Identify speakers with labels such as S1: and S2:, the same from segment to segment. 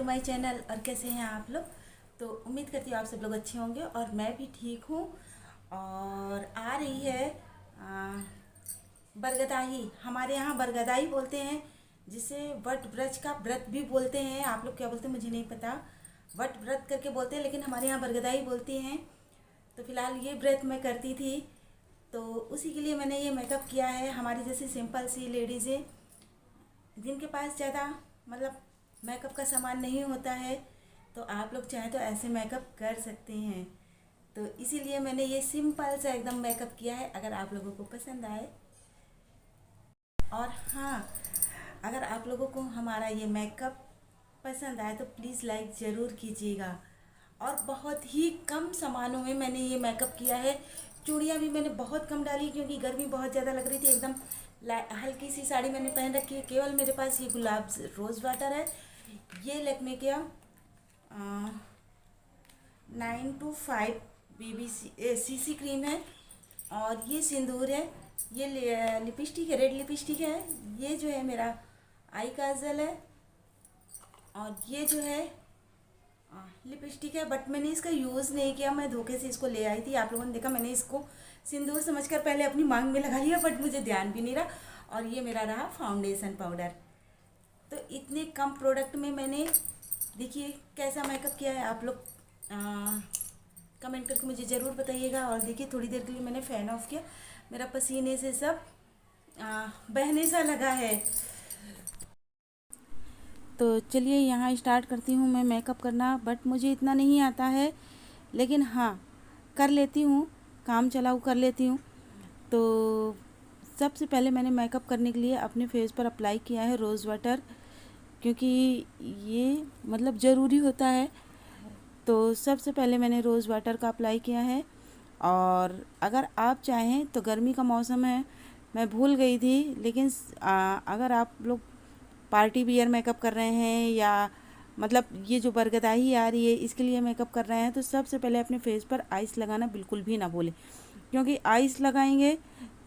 S1: To my channel. और कैसे हैं आप लोग? तो उम्मीद करती हूँ आप सब लोग अच्छे होंगे और मैं भी ठीक हूँ। और आ रही है बरगदाही। हमारे यहाँ बरगदाही बोलते हैं, जिसे वट व्रत का व्रत भी बोलते हैं। आप लोग क्या बोलते हैं मुझे नहीं पता, वट व्रत करके बोलते हैं, लेकिन हमारे यहाँ बरगदाही बोलती हैं। तो फिलहाल ये व्रत मैं करती थी, तो उसी के लिए मैंने ये मेकअप किया है। हमारी जैसी सिंपल सी लेडीज़ें जिनके पास ज़्यादा मतलब मेकअप का सामान नहीं होता है, तो आप लोग चाहें तो ऐसे मेकअप कर सकते हैं। तो इसीलिए मैंने ये सिंपल सा एकदम मेकअप किया है। अगर आप लोगों को पसंद आए, और हाँ, अगर आप लोगों को हमारा ये मेकअप पसंद आए तो प्लीज़ लाइक ज़रूर कीजिएगा। और बहुत ही कम सामानों में मैंने ये मेकअप किया है। चूड़ियाँ भी मैंने बहुत कम डाली क्योंकि गर्मी बहुत ज़्यादा लग रही थी। एकदम हल्की सी साड़ी मैंने पहन रखी है। केवल मेरे पास ये गुलाब रोज़ वाटर है। ये लैक्मे का 925 CC क्रीम है। और ये सिंदूर है। ये लिपस्टिक है, रेड लिपस्टिक है। ये जो है मेरा आई काजल है। और ये जो है लिपस्टिक है, बट मैंने इसका यूज़ नहीं किया। मैं धोखे से इसको ले आई थी। आप लोगों ने देखा, मैंने इसको सिंदूर समझकर पहले अपनी मांग में लगा लिया, बट मुझे ध्यान भी नहीं रहा। और ये मेरा रहा फाउंडेशन पाउडर। तो इतने कम प्रोडक्ट में मैंने देखिए कैसा मेकअप किया है। आप लोग कमेंट करके मुझे ज़रूर बताइएगा। और देखिए थोड़ी देर के लिए मैंने फ़ैन ऑफ किया, मेरा पसीने से सब बहने सा लगा है। तो चलिए यहाँ स्टार्ट करती हूँ मैं मेकअप करना। बट मुझे इतना नहीं आता है, लेकिन हाँ कर लेती हूँ, काम चलाऊ कर लेती हूँ। तो सबसे पहले मैंने मेकअप करने के लिए अपने फेस पर अप्लाई किया है रोज़ वाटर, क्योंकि ये मतलब ज़रूरी होता है। तो सबसे पहले मैंने रोज़ वाटर का अप्लाई किया है। और अगर आप चाहें तो गर्मी का मौसम है, मैं भूल गई थी, लेकिन अगर आप लोग पार्टी वियर मेकअप कर रहे हैं या मतलब ये जो बरगदाही आ रही है इसके लिए मेकअप कर रहे हैं, तो सबसे पहले अपने फेस पर आइस लगाना बिल्कुल भी ना भूलें, क्योंकि आइस लगाएंगे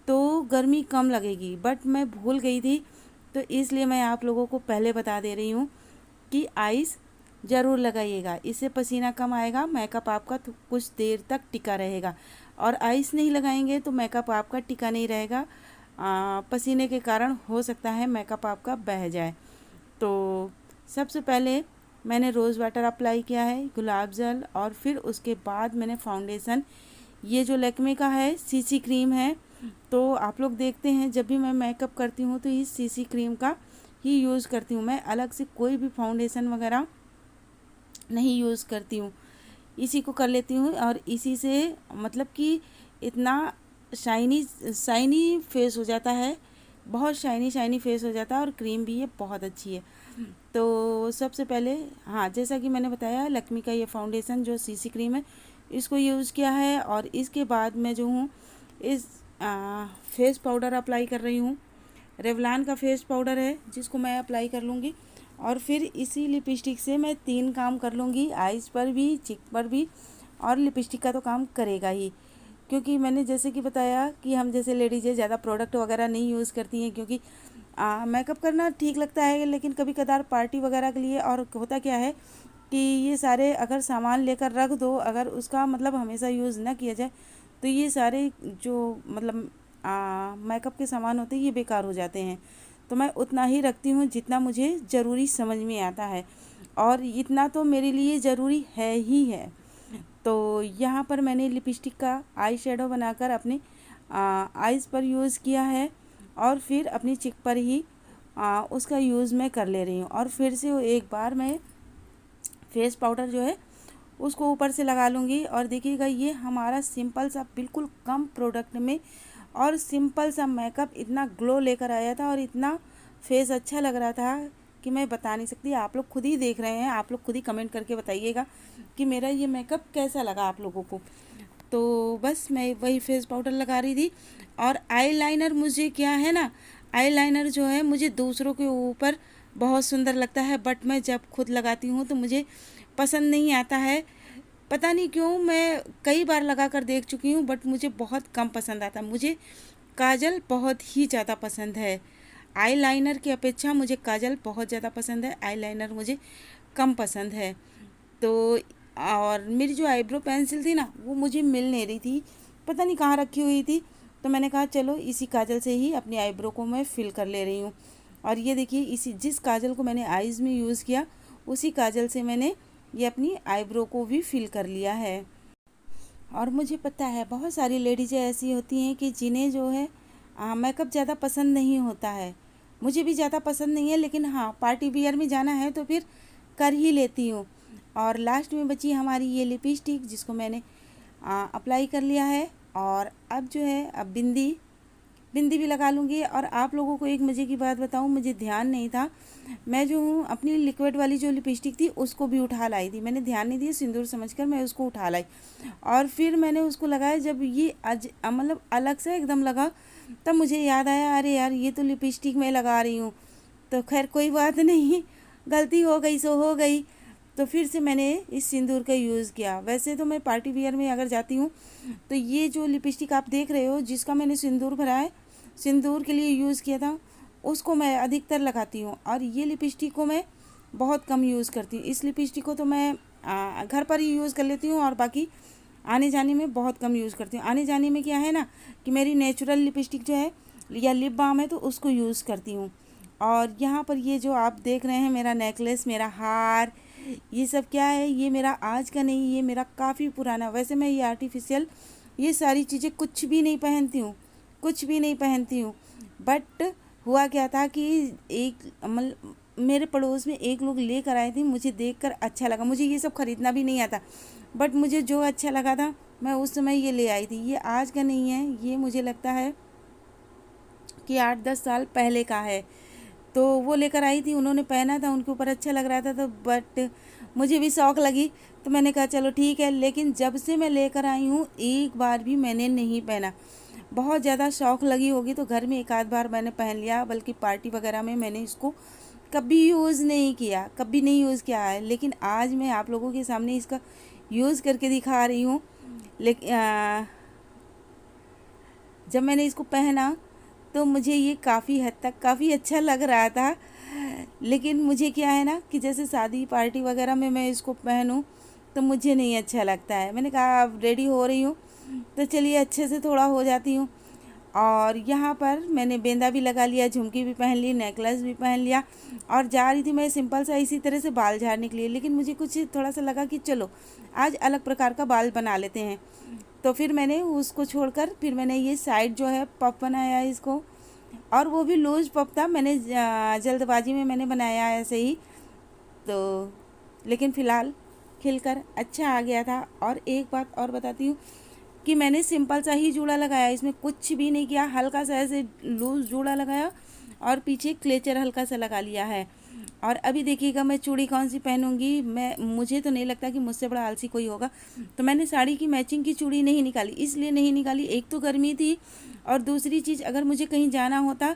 S1: तो गर्मी कम लगेगी। बट मैं भूल गई थी, तो इसलिए मैं आप लोगों को पहले बता दे रही हूँ कि आइस ज़रूर लगाइएगा। इससे पसीना कम आएगा, मेकअप आपका तो कुछ देर तक टिका रहेगा। और आइस नहीं लगाएंगे तो मेकअप आपका टिका नहीं रहेगा। पसीने के कारण हो सकता है मेकअप आपका बह जाए। तो सबसे पहले मैंने रोज़ वाटर अप्लाई किया है, गुलाब जल, और फिर उसके बाद मैंने फाउंडेशन, ये जो लैक्मे का है सीसी क्रीम है। तो आप लोग देखते हैं जब भी मैं मेकअप करती हूँ तो इस सीसी क्रीम का ही यूज़ करती हूँ। मैं अलग से कोई भी फाउंडेशन वगैरह नहीं यूज़ करती हूँ, इसी को कर लेती हूँ। और इसी से मतलब कि इतना शाइनी शाइनी फेस हो जाता है, बहुत शाइनी शाइनी फेस हो जाता है। और क्रीम भी ये बहुत अच्छी है। तो सबसे पहले हाँ, जैसा कि मैंने बताया, लैक्मे का ये फाउंडेशन जो सीसी क्रीम है इसको यूज़ किया है। और इसके बाद मैं जो हूँ इस फेस पाउडर अप्लाई कर रही हूँ। रेवलान का फेस पाउडर है जिसको मैं अप्लाई कर लूँगी। और फिर इसी लिपस्टिक से मैं 3 काम कर लूँगी, आइज़ पर भी, चिक पर भी। और लिपस्टिक का तो काम करेगा ही, क्योंकि मैंने जैसे कि बताया कि हम जैसे लेडीज़ें ज़्यादा प्रोडक्ट वगैरह नहीं यूज़ करती हैं, क्योंकि मेकअप करना ठीक लगता है, लेकिन कभी कदार पार्टी वगैरह के लिए। और होता क्या है कि ये सारे अगर सामान लेकर रख दो, अगर उसका मतलब हमेशा यूज़ ना किया जाए, तो ये सारे जो मतलब मेकअप के सामान होते हैं ये बेकार हो जाते हैं। तो मैं उतना ही रखती हूँ जितना मुझे ज़रूरी समझ में आता है, और इतना तो मेरे लिए ज़रूरी है ही है। तो यहाँ पर मैंने लिपस्टिक का आई शेडो बनाकर अपने आइज़ पर यूज़ किया है। और फिर अपनी चिक पर ही उसका यूज़ मैं कर ले रही हूँ। और फिर से एक बार मैं फेस पाउडर जो है उसको ऊपर से लगा लूँगी। और देखिएगा ये हमारा सिंपल सा बिल्कुल कम प्रोडक्ट में और सिंपल सा मेकअप इतना ग्लो लेकर आया था, और इतना फेस अच्छा लग रहा था कि मैं बता नहीं सकती। आप लोग खुद ही देख रहे हैं, आप लोग खुद ही कमेंट करके बताइएगा कि मेरा ये मेकअप कैसा लगा आप लोगों को। तो बस मैं वही फेस पाउडर लगा रही थी। और आईलाइनर मुझे क्या है ना, आईलाइनर जो है मुझे दूसरों के ऊपर बहुत सुंदर लगता है, बट मैं जब खुद लगाती हूँ तो मुझे पसंद नहीं आता है। पता नहीं क्यों, मैं कई बार लगा कर देख चुकी हूँ, बट मुझे बहुत कम पसंद आता। मुझे काजल बहुत ही ज़्यादा पसंद है, आईलाइनर की अपेक्षा मुझे काजल बहुत ज़्यादा पसंद है। आईलाइनर मुझे कम पसंद है। तो और मेरी जो आईब्रो पेंसिल थी ना वो मुझे मिल नहीं रही थी, पता नहीं कहाँ रखी हुई थी। तो मैंने कहा चलो इसी काजल से ही अपनी आईब्रो को मैं फिल कर ले रही हूँ। और ये देखिए इसी जिस काजल को मैंने आईज़ में यूज़ किया उसी काजल से मैंने ये अपनी आईब्रो को भी फिल कर लिया है। और मुझे पता है बहुत सारी लेडीज़ें ऐसी होती हैं कि जिन्हें जो है मेकअप ज़्यादा पसंद नहीं होता है। मुझे भी ज़्यादा पसंद नहीं है, लेकिन हाँ पार्टी वियर में जाना है तो फिर कर ही लेती हूँ। और लास्ट में बची हमारी ये लिपस्टिक जिसको मैंने अप्लाई कर लिया है। और अब जो है अब बिंदी भी लगा लूँगी। और आप लोगों को एक मज़े की बात बताऊँ, मुझे ध्यान नहीं था, मैं जो हूँ अपनी लिक्विड वाली जो लिपस्टिक थी उसको भी उठा लाई थी। मैंने ध्यान नहीं दिया, सिंदूर समझकर मैं उसको उठा लाई और फिर मैंने उसको लगाया। जब ये मतलब अलग से एकदम लगा तब मुझे याद आया, अरे यार ये तो लिपस्टिक मैं लगा रही हूँ। तो खैर कोई बात नहीं, गलती हो गई सो हो गई। तो फिर से मैंने इस सिंदूर का यूज़ किया। वैसे तो मैं पार्टी वियर में अगर जाती हूँ तो ये जो लिपस्टिक आप देख रहे हो जिसका मैंने सिंदूर भरा है, सिंदूर के लिए यूज़ किया था, उसको मैं अधिकतर लगाती हूँ। और ये लिपस्टिक को मैं बहुत कम यूज़ करती हूँ। इस लिपस्टिक को तो मैं घर पर ही यूज़ कर लेती हूँ और बाकी आने जाने में बहुत कम यूज़ करती हूँ। आने जाने में क्या है ना कि मेरी नेचुरल लिपस्टिक जो है या लिप बाम है तो उसको यूज़ करती हूँ। और यहाँ पर ये जो आप देख रहे हैं मेरा नेकलेस, मेरा हार, ये सब क्या है, ये मेरा आज का नहीं, ये मेरा काफ़ी पुराना। वैसे मैं ये आर्टिफिशियल ये सारी चीज़ें कुछ भी नहीं पहनती हूँ, कुछ भी नहीं पहनती हूँ। बट हुआ क्या था कि एक मतलब मेरे पड़ोस में एक लोग लेकर आए थे, मुझे देखकर अच्छा लगा। मुझे ये सब ख़रीदना भी नहीं आता, बट मुझे जो अच्छा लगा था मैं उस समय ये ले आई थी। ये आज का नहीं है, ये मुझे लगता है कि 8-10 साल पहले का है। तो वो लेकर आई थी, उन्होंने पहना था, उनके ऊपर अच्छा लग रहा था, तो बट मुझे भी शौक़ लगी तो मैंने कहा चलो ठीक है। लेकिन जब से मैं लेकर आई हूँ एक बार भी मैंने नहीं पहना। बहुत ज़्यादा शौक़ लगी होगी तो घर में एक आध बार मैंने पहन लिया, बल्कि पार्टी वगैरह में मैंने इसको कभी यूज़ नहीं किया, कभी नहीं यूज़ किया है। लेकिन आज मैं आप लोगों के सामने इसका यूज़ करके दिखा रही हूँ। लेकिन जब मैंने इसको पहना तो मुझे ये काफ़ी हद तक काफ़ी अच्छा लग रहा था। लेकिन मुझे क्या है ना कि जैसे शादी पार्टी वगैरह में मैं इसको पहनूं तो मुझे नहीं अच्छा लगता है। मैंने कहा अब रेडी हो रही हूँ तो चलिए अच्छे से थोड़ा हो जाती हूँ। और यहाँ पर मैंने बेंदा भी लगा लिया, झुमकी भी पहन ली, नेकलेस भी पहन लिया और जा रही थी मैं सिंपल सा इसी तरह से बाल झाड़ने के लिए। लेकिन मुझे कुछ थोड़ा सा लगा कि चलो आज अलग प्रकार का बाल बना लेते हैं। तो फिर मैंने उसको छोड़कर फिर मैंने ये साइड जो है पफ बनाया इसको, और वो भी लूज पफ था, मैंने जल्दबाजी में मैंने बनाया ऐसे ही। तो लेकिन फ़िलहाल खिलकर अच्छा आ गया था। और एक बात और बताती हूँ कि मैंने सिंपल सा ही जूड़ा लगाया, इसमें कुछ भी नहीं किया, हल्का सा ऐसे लूज जूड़ा लगाया और पीछे क्लेचर हल्का सा लगा लिया है। और अभी देखिएगा मैं चूड़ी कौन सी पहनूंगी। मुझे तो नहीं लगता कि मुझसे बड़ा आलसी कोई होगा। तो मैंने साड़ी की मैचिंग की चूड़ी नहीं निकाली, इसलिए नहीं निकाली, एक तो गर्मी थी और दूसरी चीज़ अगर मुझे कहीं जाना होता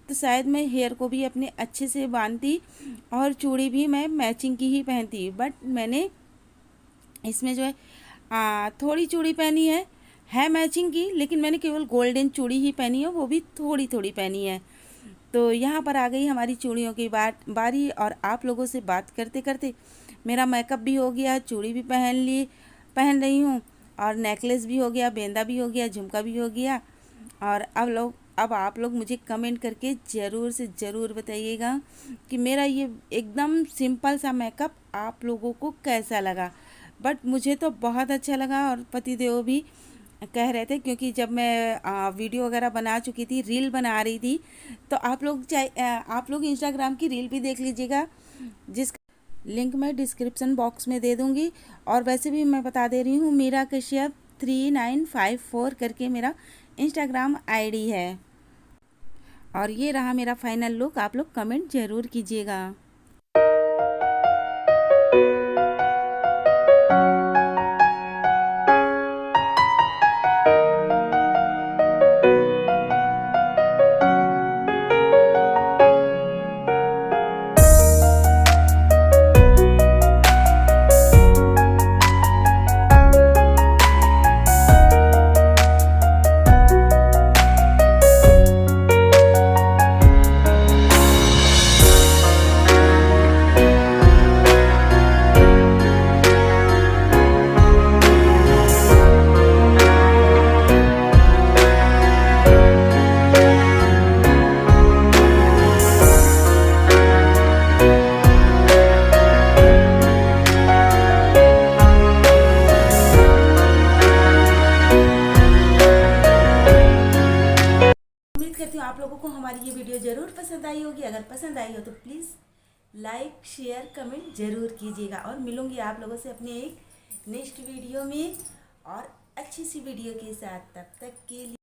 S1: तो शायद मैं हेयर को भी अपने अच्छे से बांधती और चूड़ी भी मैं मैचिंग की ही पहनती। बट मैंने इसमें जो है थोड़ी चूड़ी पहनी है मैचिंग की, लेकिन मैंने केवल गोल्डन चूड़ी ही पहनी है, वो भी थोड़ी थोड़ी पहनी है। तो यहाँ पर आ गई हमारी चूड़ियों की बारी। और आप लोगों से बात करते करते मेरा मेकअप भी हो गया, चूड़ी भी पहन रही हूँ और नेकलेस भी हो गया, बेंदा भी हो गया, झुमका भी हो गया। और अब आप लोग मुझे कमेंट करके ज़रूर से ज़रूर बताइएगा कि मेरा ये एकदम सिंपल सा मेकअप आप लोगों को कैसा लगा। बट मुझे तो बहुत अच्छा लगा और पतिदेव भी कह रहे थे, क्योंकि जब मैं वीडियो वगैरह बना चुकी थी, रील बना रही थी, तो आप लोग इंस्टाग्राम की रील भी देख लीजिएगा, जिसका लिंक मैं डिस्क्रिप्शन बॉक्स में दे दूँगी। और वैसे भी मैं बता दे रही हूँ, मीरा कश्यप 3954 करके मेरा इंस्टाग्राम आईडी है। और ये रहा मेरा फाइनल लुक, आप लोग कमेंट ज़रूर कीजिएगा। पसंद आई होगी। अगर पसंद आई हो तो प्लीज़ लाइक शेयर कमेंट ज़रूर कीजिएगा। और मिलूँगी आप लोगों से अपने एक नेक्स्ट वीडियो में और अच्छी सी वीडियो के साथ। तब तक के लिए